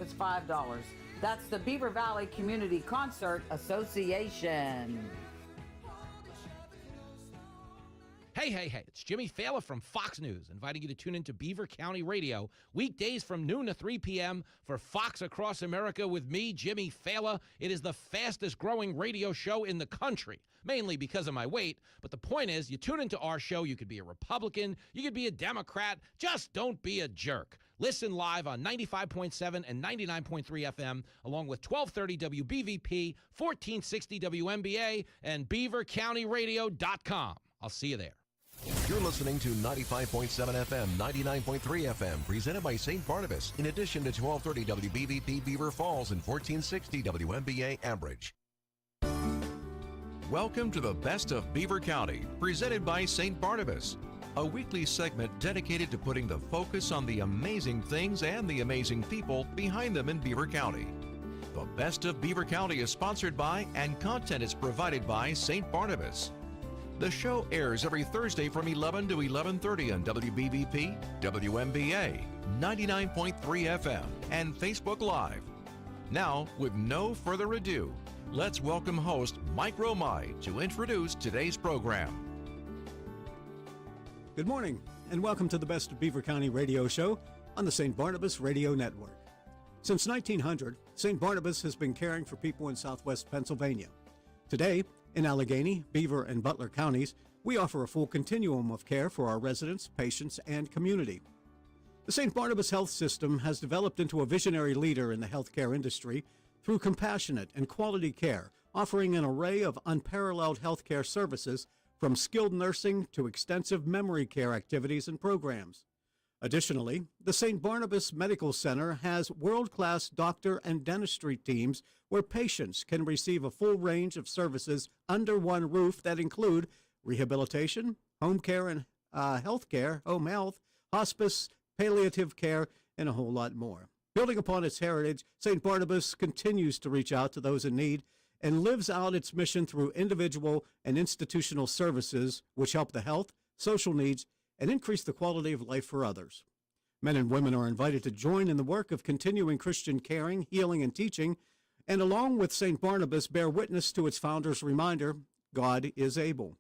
It's $5. That's the Beaver Valley Community Concert Association. Hey, it's Jimmy Fallon from Fox News, inviting you to tune into Beaver County Radio weekdays from noon to 3 p.m. for Fox Across America with me, Jimmy Fallon. It is the fastest growing radio show in the country, mainly because of my weight. But the point is, you tune into our show, you could be a Republican, you could be a Democrat, just don't be a jerk. Listen live on 95.7 and 99.3 FM, along with 1230 WBVP, 1460 WMBA, and BeaverCountyRadio.com. I'll see you there. You're listening to 95.7 FM, 99.3 FM, presented by St. Barnabas, in addition to 1230 WBVP Beaver Falls and 1460 WMBA Ambridge. Welcome to the Best of Beaver County, presented by St. Barnabas, a weekly segment dedicated to putting the focus on the amazing things and the amazing people behind them in Beaver County. The Best of Beaver County is sponsored by and content is provided by St. Barnabas. The show airs every Thursday from 11 to 11:30 on WBVP, WMBA, 99.3 FM, and Facebook Live. Now, with no further ado, let's welcome host Mike Romigh to introduce today's program. Good morning, and welcome to the Best of Beaver County radio show on the St. Barnabas Radio Network. Since 1900, St. Barnabas has been caring for people in southwest Pennsylvania. Today, in Allegheny, Beaver, and Butler counties, we offer a full continuum of care for our residents, patients, and community. The St. Barnabas Health System has developed into a visionary leader in the healthcare industry through compassionate and quality care, offering an array of unparalleled healthcare services from skilled nursing to extensive memory care activities and programs. Additionally, the St. Barnabas Medical Center has world-class doctor and dentistry teams where patients can receive a full range of services under one roof that include rehabilitation, home care and health care, home health, hospice, palliative care, and a whole lot more. Building upon its heritage, St. Barnabas continues to reach out to those in need and lives out its mission through individual and institutional services which help the health, social needs, and increase the quality of life for others. Men and women are invited to join in the work of continuing Christian caring, healing, and teaching, and along with St. Barnabas, bear witness to its founder's reminder, God is able.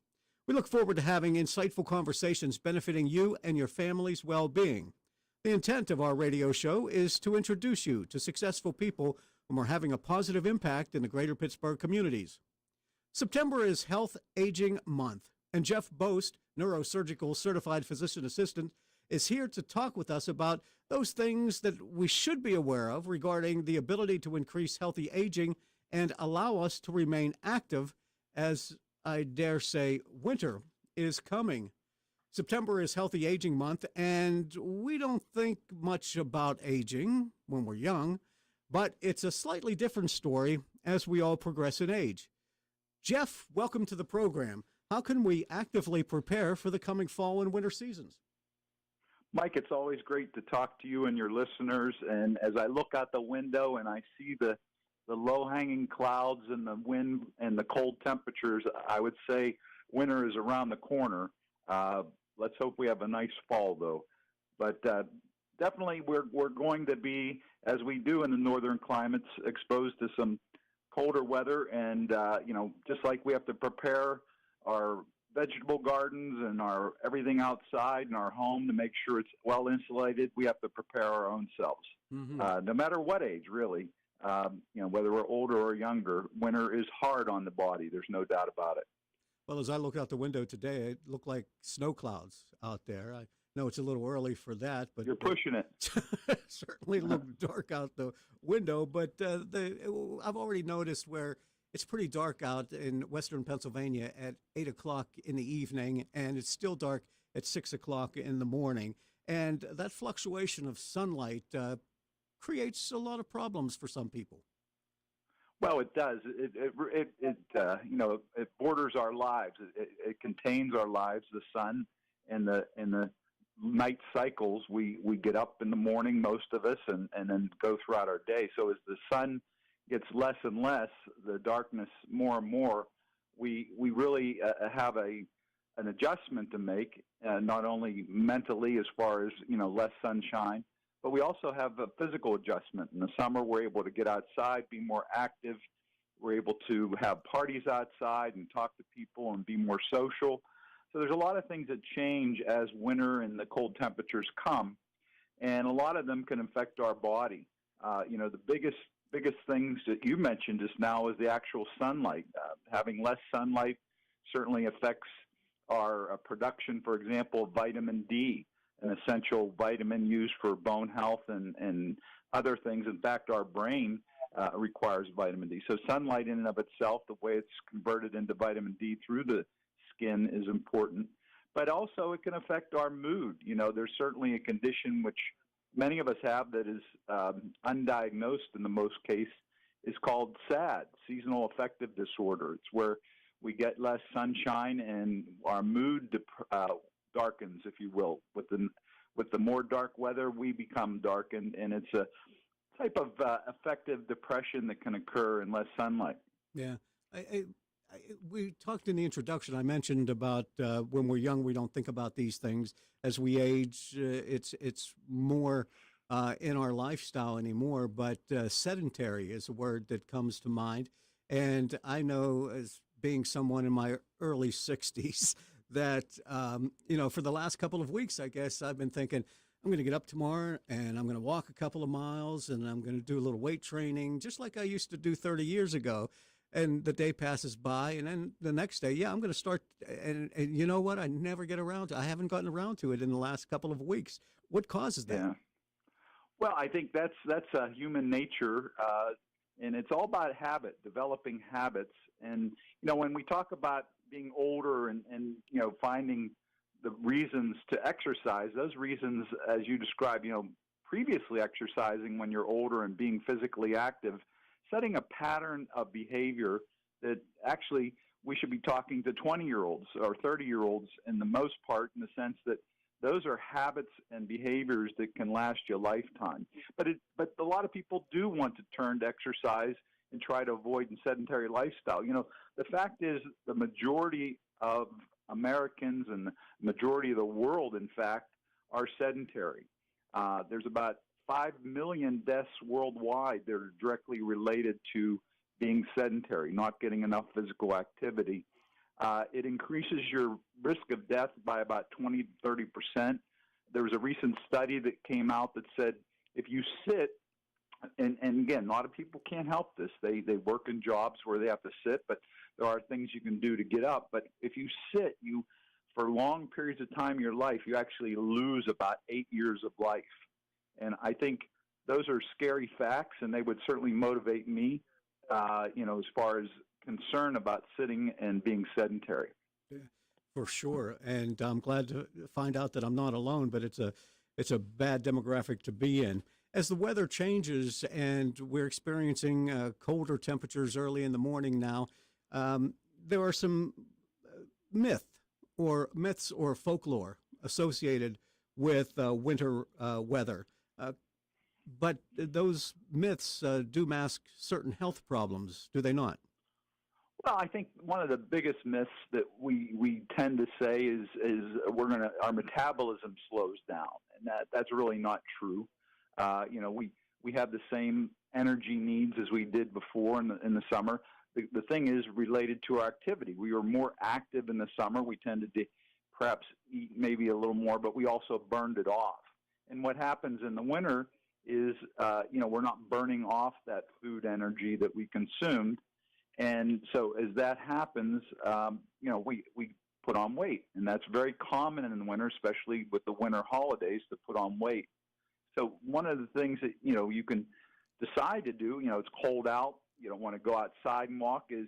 We look forward to having insightful conversations benefiting you and your family's well-being. The intent of our radio show is to introduce you to successful people who are having a positive impact in the greater Pittsburgh communities. September is Health Aging Month, and Jeff Bost, neurosurgical certified physician assistant, is here to talk with us about those things that we should be aware of regarding the ability to increase healthy aging and allow us to remain active as, I dare say, winter is coming. September is Healthy Aging Month, and we don't think much about aging when we're young, but it's a slightly different story as we all progress in age. Jeff, welcome to the program. How can we actively prepare for the coming fall and winter seasons? Mike, it's always great to talk to you and your listeners. And as I look out the window and I see the low-hanging clouds and the wind and the cold temperatures, I would say winter is around the corner. Let's hope we have a nice fall, though. But definitely we're going to be, as we do in the northern climates, exposed to some colder weather. And, just like we have to prepare our vegetable gardens and our everything outside in our home to make sure it's well insulated, we have to prepare our own selves. Mm-hmm. No matter what age, really, whether we're older or younger, winter is hard on the body. There's no doubt about it. Well, as I look out the window today, it looked like snow clouds out there. I know it's a little early for that, but you're pushing it. Certainly looked dark out the window, but I've already noticed where it's pretty dark out in western Pennsylvania at 8 o'clock in the evening, and it's still dark at 6 o'clock in the morning. And that fluctuation of sunlight creates a lot of problems for some people. Well, it does. It borders our lives. It contains our lives. The sun and the night cycles. We get up in the morning, most of us, and then go throughout our day. So as the sun gets less and less, the darkness more and more, we really have an adjustment to make, not only mentally as far as less sunshine, but we also have a physical adjustment. In the summer, we're able to get outside, be more active. We're able to have parties outside and talk to people and be more social. So there's a lot of things that change as winter and the cold temperatures come, and a lot of them can affect our body. The biggest things that you mentioned just now is the actual sunlight. Having less sunlight certainly affects our production, for example, of vitamin D, an essential vitamin used for bone health and other things. In fact, our brain requires vitamin D. So sunlight in and of itself, the way it's converted into vitamin D through the skin is important. But also it can affect our mood. There's certainly a condition which many of us have that is undiagnosed in the most case, is called SAD, seasonal affective disorder. It's where we get less sunshine and our mood darkens, if you will. With the more dark weather, we become darkened, and it's a type of affective depression that can occur in less sunlight. Yeah. We talked in the introduction. I mentioned about when we're young, we don't think about these things. As we age, it's more in our lifestyle anymore. But sedentary is a word that comes to mind. And I know, as being someone in my early 60s, that, for the last couple of weeks, I guess, I've been thinking, I'm going to get up tomorrow and I'm going to walk a couple of miles and I'm going to do a little weight training, just like I used to do 30 years ago. And the day passes by, and then the next day, I'm going to start. And you know what? I never get around to. I haven't gotten around to it in the last couple of weeks. What causes that? Yeah. Well, I think that's human nature, and it's all about habit, developing habits. And when we talk about being older and finding the reasons to exercise, those reasons, as you described, previously exercising when you're older and being physically active, setting a pattern of behavior that actually we should be talking to 20-year-olds or 30-year-olds in the most part, in the sense that those are habits and behaviors that can last you a lifetime. But a lot of people do want to turn to exercise and try to avoid a sedentary lifestyle. The fact is the majority of Americans and the majority of the world, in fact, are sedentary. There's about 5 million deaths worldwide that are directly related to being sedentary, not getting enough physical activity. It increases your risk of death by about 20 to 30%. There was a recent study that came out that said if you sit, and again, a lot of people can't help this. They work in jobs where they have to sit, but there are things you can do to get up. But if you sit, for long periods of time in your life, you actually lose about 8 years of life. And I think those are scary facts, and they would certainly motivate me, as far as concern about sitting and being sedentary. Yeah, for sure. And I'm glad to find out that I'm not alone, but it's a bad demographic to be in. As the weather changes and we're experiencing colder temperatures early in the morning now, there are some myths or folklore associated with winter weather. But those myths do mask certain health problems, do they not? Well, I think one of the biggest myths that we tend to say is our metabolism slows down, and that's really not true. We have the same energy needs as we did before in the summer. The thing is related to our activity. We were more active in the summer. We tended to perhaps eat maybe a little more, but we also burned it off. And what happens in the winter is, we're not burning off that food energy that we consumed. And so as that happens, we put on weight. And that's very common in the winter, especially with the winter holidays, to put on weight. So one of the things that, you can decide to do, it's cold out, you don't want to go outside and walk, is,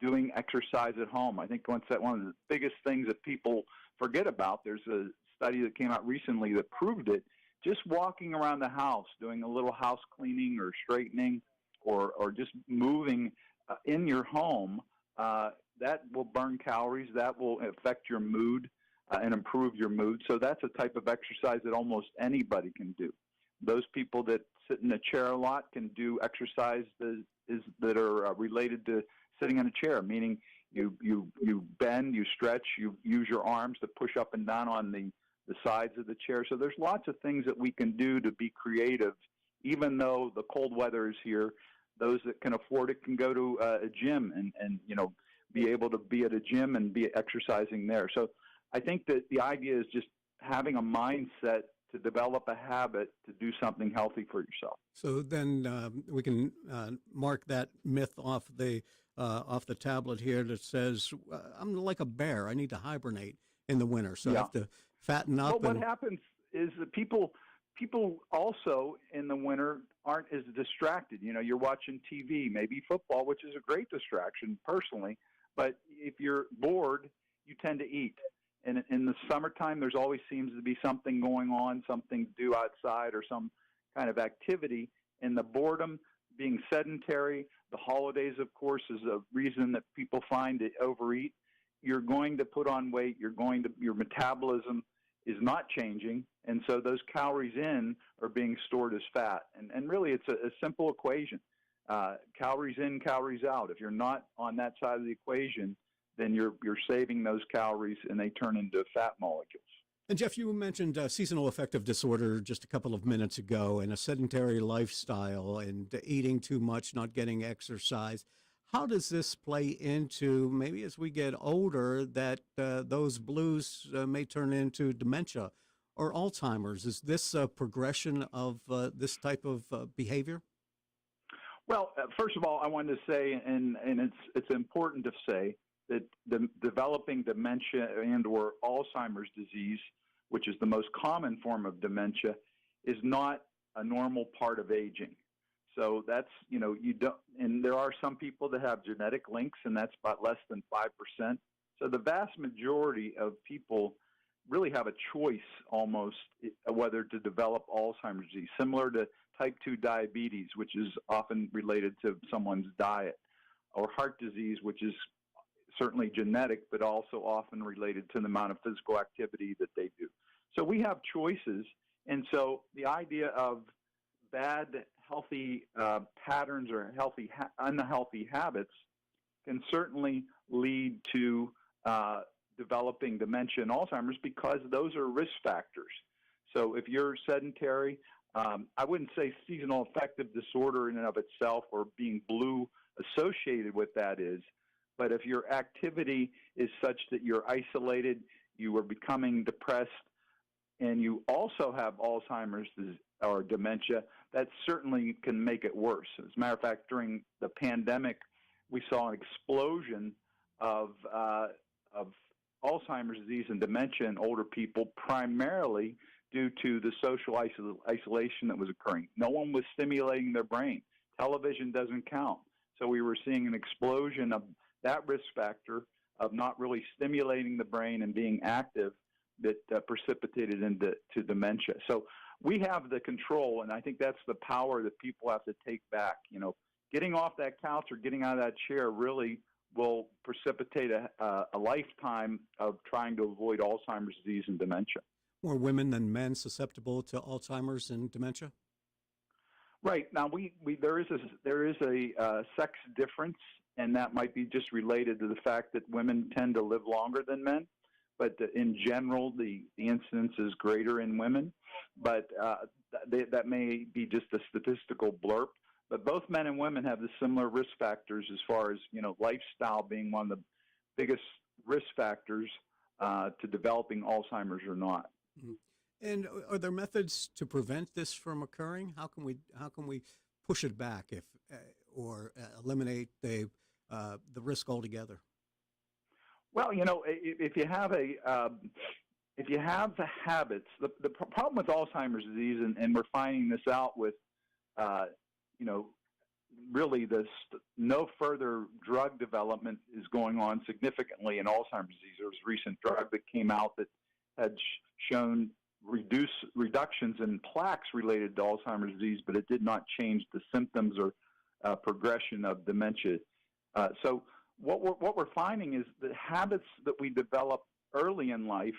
doing exercise at home. I think one of the biggest things that people forget about, there's a study that came out recently that proved it. Just walking around the house, doing a little house cleaning or straightening or just moving in your home, that will burn calories, that will affect your mood and improve your mood. So that's a type of exercise that almost anybody can do. Those people that sit in a chair a lot can do exercise that are related to sitting in a chair, meaning you bend, you stretch, you use your arms to push up and down on the the sides of the chair. So there's lots of things that we can do to be creative, even though the cold weather is here. Those that can afford it can go to a gym and be able to be at a gym and be exercising there. So I think that the idea is just having a mindset to develop a habit to do something healthy for yourself. So then we can mark that myth off the tablet here that says, I'm like a bear. I need to hibernate in the winter. So I have to fatten up. Well, what happens is that people also in the winter aren't as distracted. You're watching TV, maybe football, which is a great distraction personally. But if you're bored, you tend to eat. And in the summertime, there's always seems to be something going on, something to do outside or some kind of activity. And the boredom, being sedentary, the holidays, of course, is a reason that people find to overeat. You're going to put on weight. Your metabolism is not changing. And so those calories in are being stored as fat. And really, it's a simple equation. Calories in, calories out. If you're not on that side of the equation, then you're saving those calories and they turn into fat molecules. And Jeff, you mentioned seasonal affective disorder just a couple of minutes ago, and a sedentary lifestyle and eating too much, not getting exercise. How does this play into, maybe as we get older, that those blues may turn into dementia or Alzheimer's? Is this a progression of this type of behavior? Well, first of all, I wanted to say, and it's important to say, that developing dementia and or Alzheimer's disease, which is the most common form of dementia, is not a normal part of aging. So that's, you don't, and there are some people that have genetic links, and that's about less than 5%. So the vast majority of people really have a choice almost whether to develop Alzheimer's disease, similar to type 2 diabetes, which is often related to someone's diet, or heart disease, which is certainly genetic, but also often related to the amount of physical activity that they do. So we have choices. And so the idea of bad healthy patterns or unhealthy habits can certainly lead to developing dementia and Alzheimer's, because those are risk factors. So if you're sedentary, I wouldn't say seasonal affective disorder in and of itself or being blue associated with that is, but if your activity is such that you're isolated, you are becoming depressed, and you also have Alzheimer's or dementia, that certainly can make it worse. As a matter of fact, during the pandemic, we saw an explosion of Alzheimer's disease and dementia in older people, primarily due to the social isolation that was occurring. No one was stimulating their brain. Television doesn't count. So we were seeing an explosion of that risk factor of not really stimulating the brain and being active that precipitated into dementia. So we have the control, and I think that's the power that people have to take back. Getting off that couch or getting out of that chair really will precipitate a lifetime of trying to avoid Alzheimer's disease and dementia. More women than men susceptible to Alzheimer's and dementia? Right. Now, there is a sex difference, and that might be just related to the fact that women tend to live longer than men. But in general, the incidence is greater in women. But that may be just a statistical blurb. But both men and women have the similar risk factors as far as, lifestyle being one of the biggest risk factors to developing Alzheimer's or not. Mm-hmm. And are there methods to prevent this from occurring? How can we push it back or eliminate the risk altogether? Well, if you have the habits, the problem with Alzheimer's disease, and we're finding this out with, really no further drug development is going on significantly in Alzheimer's disease. There was a recent drug that came out that had shown reductions in plaques related to Alzheimer's disease, but it did not change the symptoms or progression of dementia. So what we're finding is the habits that we develop early in life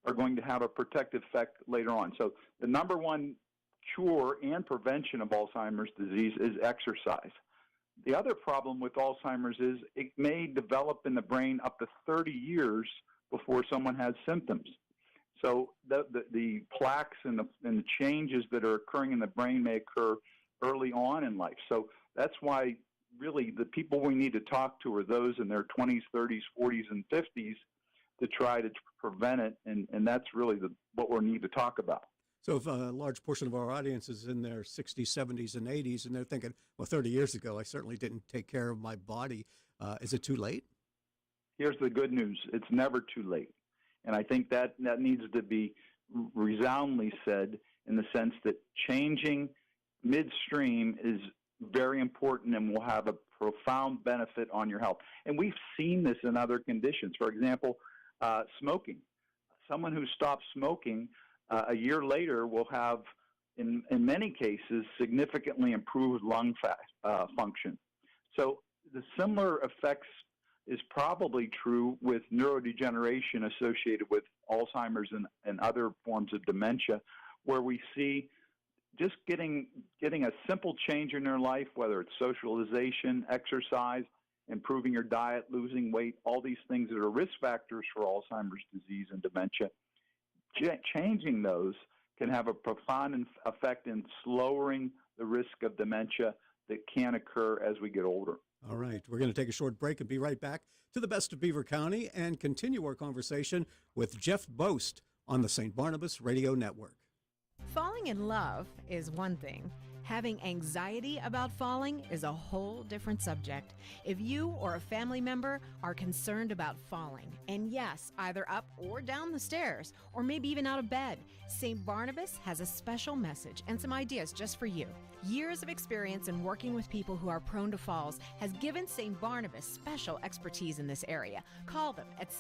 are going to have a protective effect later on. So the number one cure and prevention of Alzheimer's disease is exercise. The other problem with Alzheimer's is it may develop in the brain up to 30 years before someone has symptoms. So the plaques and the changes that are occurring in the brain may occur early on in life. So that's why really the people we need to talk to are those in their 20s, 30s, 40s, and 50s to try to prevent it, and that's really what we need to talk about. So if a large portion of our audience is in their 60s, 70s, and 80s, and they're thinking, well, 30 years ago, I certainly didn't take care of my body, is it too late? Here's the good news. It's never too late. And I think that needs to be resoundingly said in the sense that changing midstream is very important and will have a profound benefit on your health. And we've seen this in other conditions. For example, smoking. Someone who stops smoking a year later will have, in many cases, significantly improved lung function. So the similar effects is probably true with neurodegeneration associated with Alzheimer's and other forms of dementia, where we see just getting a simple change in their life, whether it's socialization, exercise, improving your diet, losing weight, all these things that are risk factors for Alzheimer's disease and dementia. Changing those can have a profound effect in lowering the risk of dementia that can occur as we get older. All right, we're going to take a short break and be right back to the Best of Beaver County and continue our conversation with Jeff Bost on the St. Barnabas Radio Network. Falling in love is one thing. Having anxiety about falling is a whole different subject. If you or a family member are concerned about falling, and yes, either up or down the stairs, or maybe even out of bed, St. Barnabas has a special message and some ideas just for you. Years of experience in working with people who are prone to falls has given St. Barnabas special expertise in this area. Call them at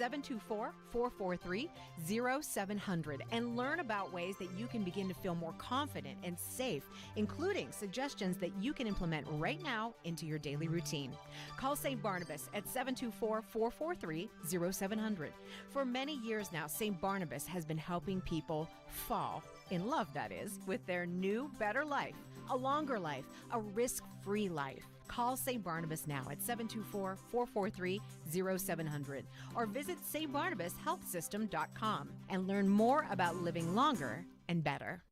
724-443-0700 and learn about ways that you can begin to feel more confident and safe, including suggestions that you can implement right now into your daily routine. Call St. Barnabas at 724-443-0700. For many years now, St. Barnabas has been helping people fall in love, that is, with their new, better life, a longer life, a risk-free life. Call St. Barnabas now at 724-443-0700 or visit stbarnabashealthsystem.com and learn more about living longer and better.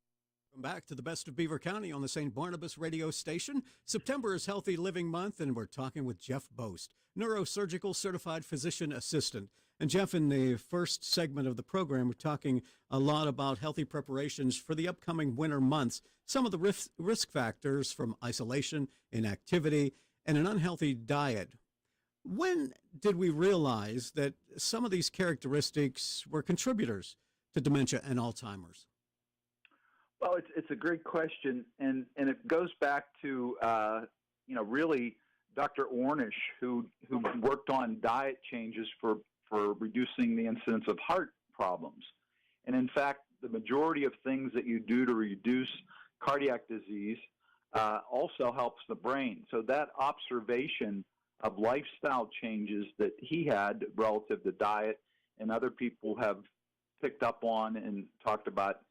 Welcome back to the Best of Beaver County on the St. Barnabas radio station. September is Healthy Living Month, and we're talking with Jeff Bost, neurosurgical certified physician assistant. And Jeff, in the first segment of the program, we're talking a lot about healthy preparations for the upcoming winter months, some of the risk factors from isolation, inactivity, and an unhealthy diet. When did we realize that some of these characteristics were contributors to dementia and Alzheimer's? Well, it's a great question, and it goes back to really Dr. Ornish, who worked on diet changes for reducing the incidence of heart problems. And in fact, the majority of things that you do to reduce cardiac disease also helps the brain. So that observation of lifestyle changes that he had relative to diet and other people have picked up on and talked about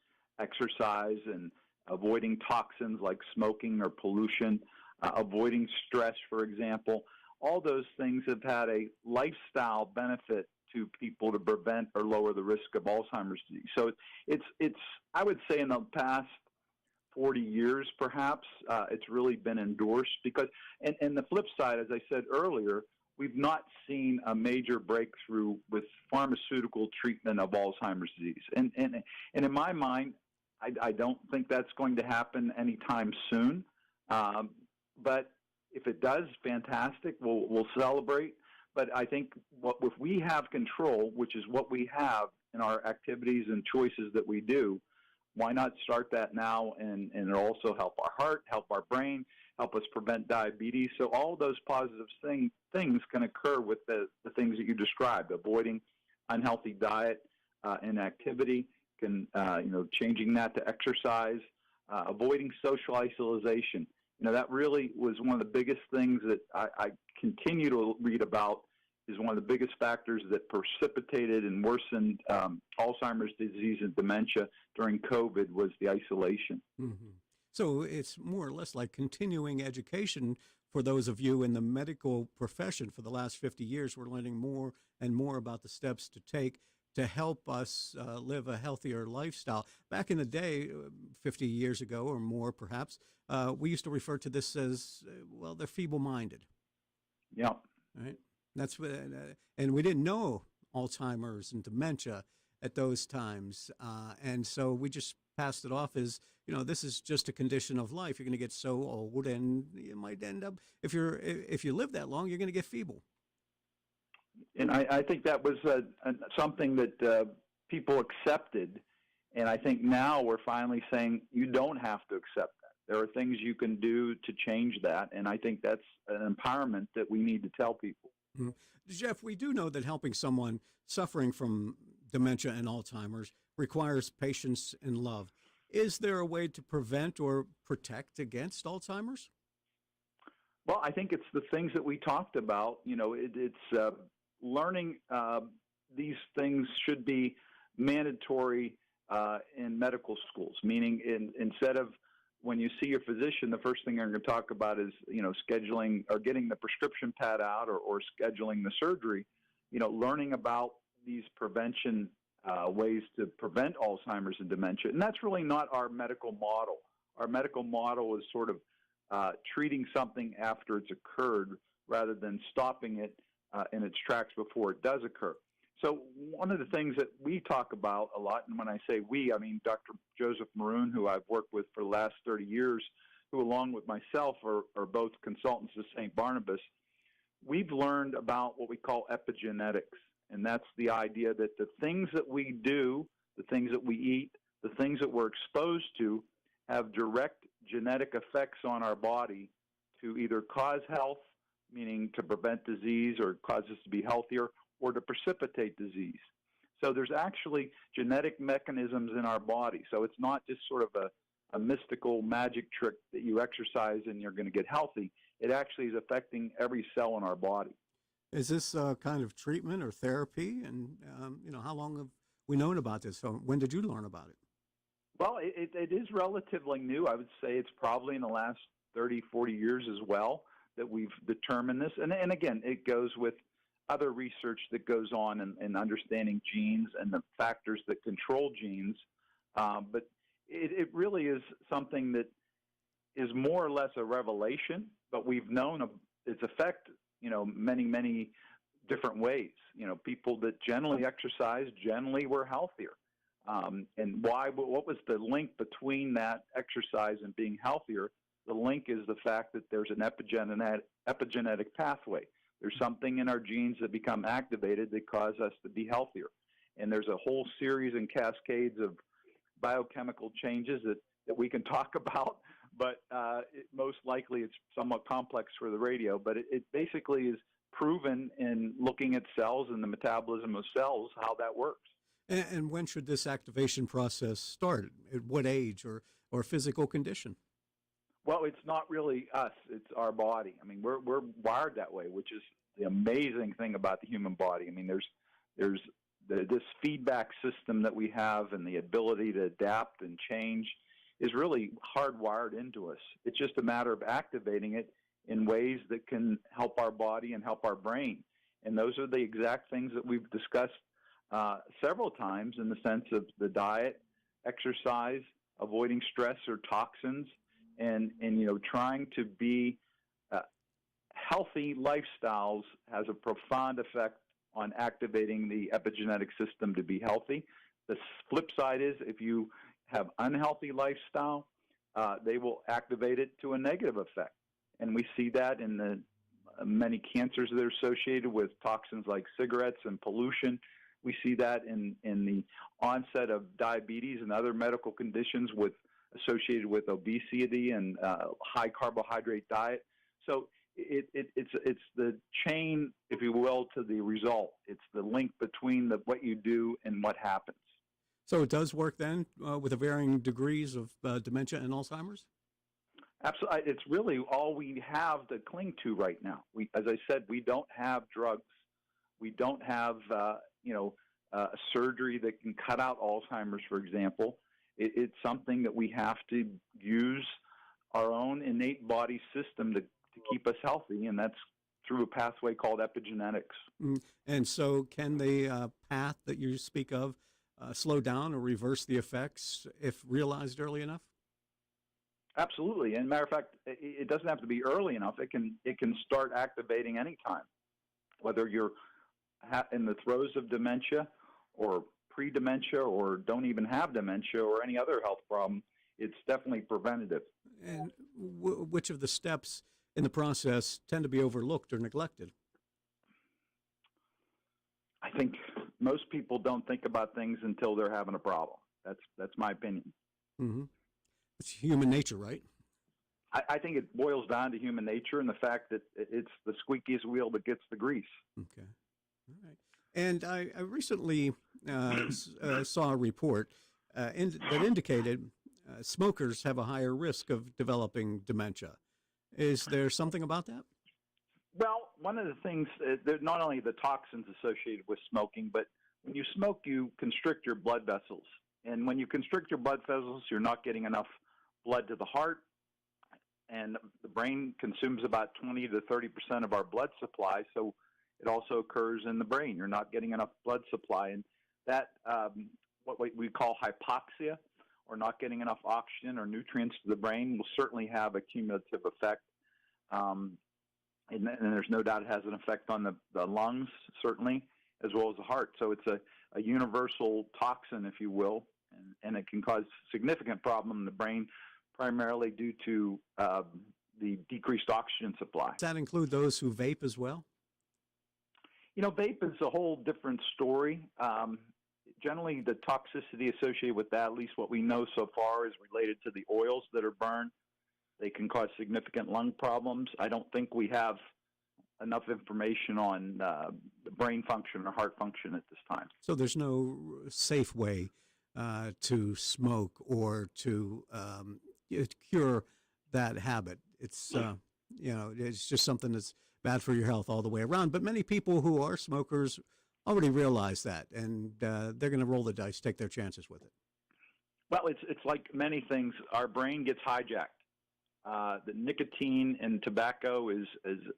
exercise and avoiding toxins like smoking or pollution, avoiding stress, for example. All those things have had a lifestyle benefit to people to prevent or lower the risk of Alzheimer's disease. So it's I would say in the past 40 years, perhaps, it's really been endorsed because, and the flip side, as I said earlier, we've not seen a major breakthrough with pharmaceutical treatment of Alzheimer's disease. And in my mind, I don't think that's going to happen anytime soon. But if it does, fantastic. We'll celebrate. But I think if we have control, which is what we have in our activities and choices that we do, why not start that now? And it'll also help our heart, help our brain, help us prevent diabetes. So all those positive things can occur with the things that you described, avoiding unhealthy diet and activity, changing that to exercise, avoiding social isolation. That really was one of the biggest things that I continue to read about, is one of the biggest factors that precipitated and worsened Alzheimer's disease and dementia during COVID was the isolation. Mm-hmm. So it's more or less like continuing education for those of you in the medical profession. For the last 50 years, we're learning more and more about the steps to take to help us live a healthier lifestyle. Back in the day, 50 years ago or more perhaps, we used to refer to this as, well, they're feeble-minded. Yeah. Right? That's what, and we didn't know Alzheimer's and dementia at those times. And so we just passed it off as, this is just a condition of life. You're going to get so old, and you might end up, if you live that long, you're going to get feeble. And I think that was something that people accepted, and I think now we're finally saying you don't have to accept that. There are things you can do to change that, and I think that's an empowerment that we need to tell people. Mm-hmm. Jeff, we do know that helping someone suffering from dementia and Alzheimer's requires patience and love. Is there a way to prevent or protect against Alzheimer's? Well, I think it's the things that we talked about. It's learning these things should be mandatory in medical schools, meaning instead of when you see your physician, the first thing they're going to talk about is, scheduling or getting the prescription pad out or scheduling the surgery, learning about these prevention ways to prevent Alzheimer's and dementia. And that's really not our medical model. Our medical model is sort of treating something after it's occurred rather than stopping it in its tracks before it does occur. So one of the things that we talk about a lot, and when I say we, I mean Dr. Joseph Maroon, who I've worked with for the last 30 years, who along with myself are both consultants at St. Barnabas, we've learned about what we call epigenetics. And that's the idea that the things that we do, the things that we eat, the things that we're exposed to have direct genetic effects on our body to either cause health, meaning to prevent disease or cause us to be healthier, or to precipitate disease. So there's actually genetic mechanisms in our body. So it's not just sort of a mystical magic trick that you exercise and you're going to get healthy. It actually is affecting every cell in our body. Is this kind of treatment or therapy? And, how long have we known about this? So when did you learn about it? Well, it is relatively new. I would say it's probably in the last 30, 40 years as well that we've determined this. And again, it goes with other research that goes on in understanding genes and the factors that control genes. But it really is something that is more or less a revelation, but we've known of its effect, many, many different ways. People that generally exercise generally were healthier. And why? What was the link between that exercise and being healthier? The link is the fact that there's an epigenetic pathway. There's something in our genes that become activated that cause us to be healthier. And there's a whole series and cascades of biochemical changes that we can talk about, but most likely it's somewhat complex for the radio. But it basically is proven in looking at cells and the metabolism of cells how that works. And when should this activation process start? At what age or physical condition? Well, it's not really us. It's our body. I mean, we're wired that way, which is the amazing thing about the human body. I mean, there's this feedback system that we have, and the ability to adapt and change is really hardwired into us. It's just a matter of activating it in ways that can help our body and help our brain. And those are the exact things that we've discussed several times in the sense of the diet, exercise, avoiding stress or toxins, and trying to be healthy lifestyles has a profound effect on activating the epigenetic system to be healthy. The flip side is if you have unhealthy lifestyle, they will activate it to a negative effect. And we see that in the many cancers that are associated with toxins like cigarettes and pollution. We see that in the onset of diabetes and other medical conditions associated with obesity and high carbohydrate diet. So it's the chain, if you will, to the result. It's the link between what you do and what happens. So it does work then with the varying degrees of dementia and Alzheimer's? Absolutely. It's really all we have to cling to right now. As I said, we don't have drugs. We don't have a surgery that can cut out Alzheimer's, for example. It's something that we have to use our own innate body system to keep us healthy, and that's through a pathway called epigenetics. And so, can the path that you speak of slow down or reverse the effects if realized early enough? Absolutely. And matter of fact, it doesn't have to be early enough. It can start activating anytime, whether you're in the throes of dementia or pre-dementia or don't even have dementia or any other health problem. It's definitely preventative. And which of the steps in the process tend to be overlooked or neglected? I think most people don't think about things until they're having a problem. That's my opinion. Mm-hmm. It's human nature, right? I think it boils down to human nature and the fact that it's the squeakiest wheel that gets the grease. Okay. All right. And I recently saw a report that indicated smokers have a higher risk of developing dementia. Is there something about that? Well, one of the things, not only the toxins associated with smoking, but when you smoke, you constrict your blood vessels. And when you constrict your blood vessels, you're not getting enough blood to the heart. And the brain consumes about 20 to 30% of our blood supply. So it also occurs in the brain. You're not getting enough blood supply. And that, what we call hypoxia, or not getting enough oxygen or nutrients to the brain, will certainly have a cumulative effect. And there's no doubt it has an effect on the lungs, certainly, as well as the heart. So it's a universal toxin, if you will, and it can cause significant problem in the brain, primarily due to the decreased oxygen supply. Does that include those who vape as well? You know, vape is a whole different story. Generally, the toxicity associated with that, at least what we know so far, is related to the oils that are burned. They can cause significant lung problems. I don't think we have enough information on the brain function or heart function at this time. So there's no safe way to smoke or to cure that habit. It's it's just something that's bad for your health all the way around. But many people who are smokers already realize that, and they're going to roll the dice, take their chances with it. Well, it's like many things. Our brain gets hijacked. The nicotine in tobacco is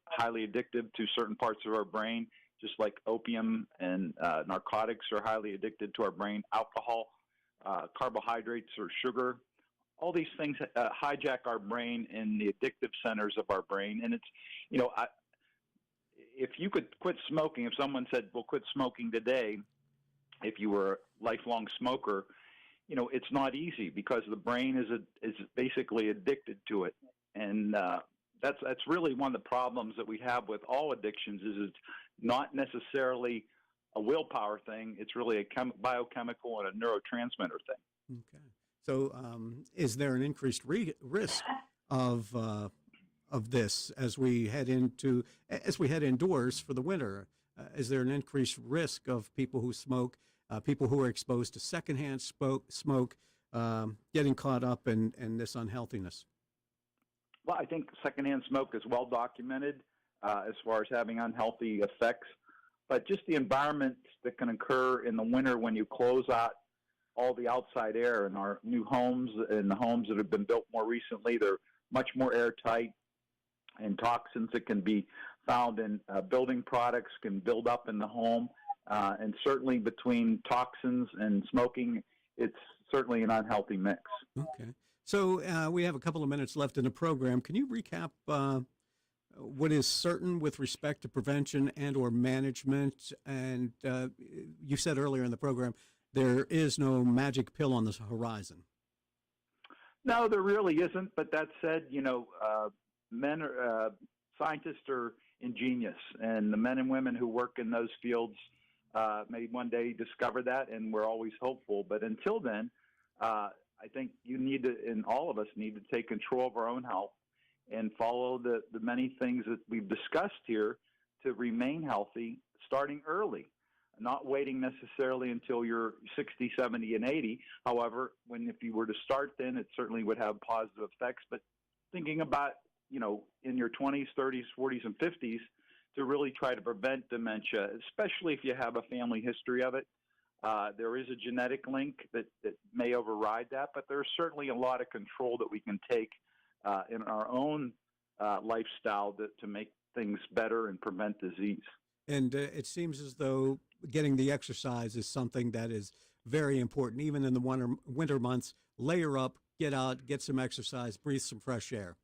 highly addictive to certain parts of our brain, just like opium and narcotics are highly addicted to our brain. Alcohol, carbohydrates, or sugar, all these things hijack our brain in the addictive centers of our brain. And it's, if you could quit smoking, if someone said, well, quit smoking today, if you were a lifelong smoker, it's not easy because the brain is basically addicted to it. And that's really one of the problems that we have with all addictions is it's not necessarily a willpower thing. It's really a biochemical and a neurotransmitter thing. Okay. So is there an increased risk of this as we head indoors for the winter? Is there an increased risk of people who smoke, people who are exposed to secondhand smoke, getting caught up in this unhealthiness? Well, I think secondhand smoke is well documented as far as having unhealthy effects. But just the environment that can occur in the winter when you close out all the outside air in our new homes and the homes that have been built more recently, they're much more airtight, and toxins that can be found in building products can build up in the home. And certainly between toxins and smoking, it's certainly an unhealthy mix. Okay. So we have a couple of minutes left in the program. Can you recap what is certain with respect to prevention and or management? And you said earlier in the program, there is no magic pill on the horizon. No, there really isn't. But that said, scientists are ingenious, and the men and women who work in those fields may one day discover that, and we're always hopeful. But until then, I think you need to, and all of us need to take control of our own health and follow the many things that we've discussed here to remain healthy, starting early, not waiting necessarily until you're 60, 70, and 80. However, if you were to start then, it certainly would have positive effects. But thinking about, in your 20s, 30s, 40s, and 50s to really try to prevent dementia, especially if you have a family history of it. There is a genetic link that may override that, but there's certainly a lot of control that we can take in our own lifestyle to make things better and prevent disease. And it seems as though getting the exercise is something that is very important, even in the winter months. Layer up, get out, get some exercise, breathe some fresh air.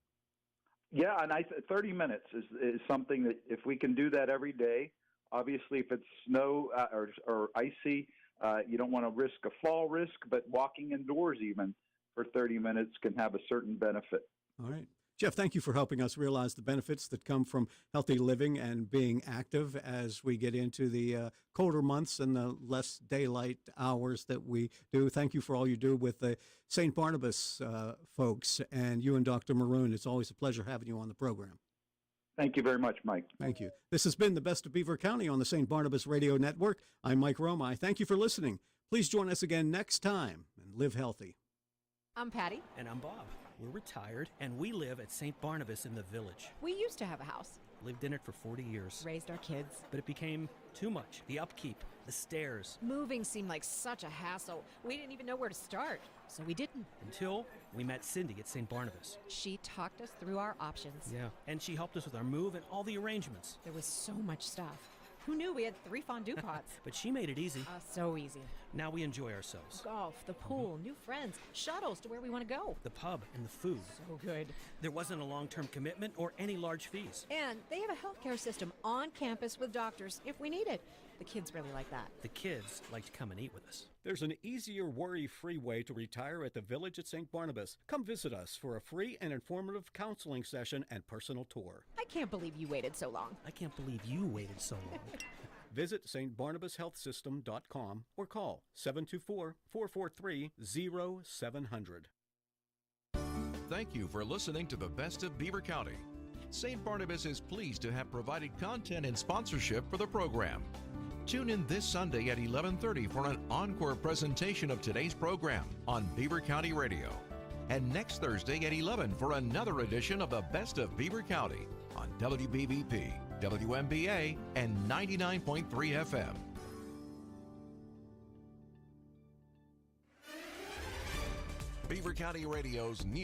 Yeah, and 30 minutes is something that if we can do that every day, obviously if it's snow or icy, you don't want to risk a fall risk, but walking indoors even for 30 minutes can have a certain benefit. All right. Jeff, thank you for helping us realize the benefits that come from healthy living and being active as we get into the colder months and the less daylight hours that we do. Thank you for all you do with the St. Barnabas folks and you and Dr. Maroon. It's always a pleasure having you on the program. Thank you very much, Mike. Thank you. This has been the Best of Beaver County on the St. Barnabas Radio Network. I'm Mike Romigh. Thank you for listening. Please join us again next time and live healthy. I'm Patty. And I'm Bob. We're retired, and we live at St. Barnabas in the Village. We used to have a house. Lived in it for 40 years. Raised our kids. But it became too much. The upkeep, the stairs. Moving seemed like such a hassle. We didn't even know where to start, so we didn't. Until we met Cindy at St. Barnabas. She talked us through our options. Yeah, and she helped us with our move and all the arrangements. There was so much stuff. Who knew we had 3 fondue pots? But she made it easy. So easy. Now we enjoy ourselves. Golf, the pool, new friends, shuttles to where we want to go. The pub and the food. So good. There wasn't a long-term commitment or any large fees. And they have a healthcare system on campus with doctors if we need it. The kids really like that. The kids like to come and eat with us. There's an easier, worry-free way to retire at the Village at St. Barnabas. Come visit us for a free and informative counseling session and personal tour. I can't believe you waited so long. I can't believe you waited so long. Visit stbarnabashealthsystem.com or call 724-443-0700. Thank you for listening to the Best of Beaver County. St. Barnabas is pleased to have provided content and sponsorship for the program. Tune in this Sunday at 11:30 for an encore presentation of today's program on Beaver County Radio. And next Thursday at 11 for another edition of the Best of Beaver County on WBBP, WMBA, and 99.3 FM. Beaver County Radio's new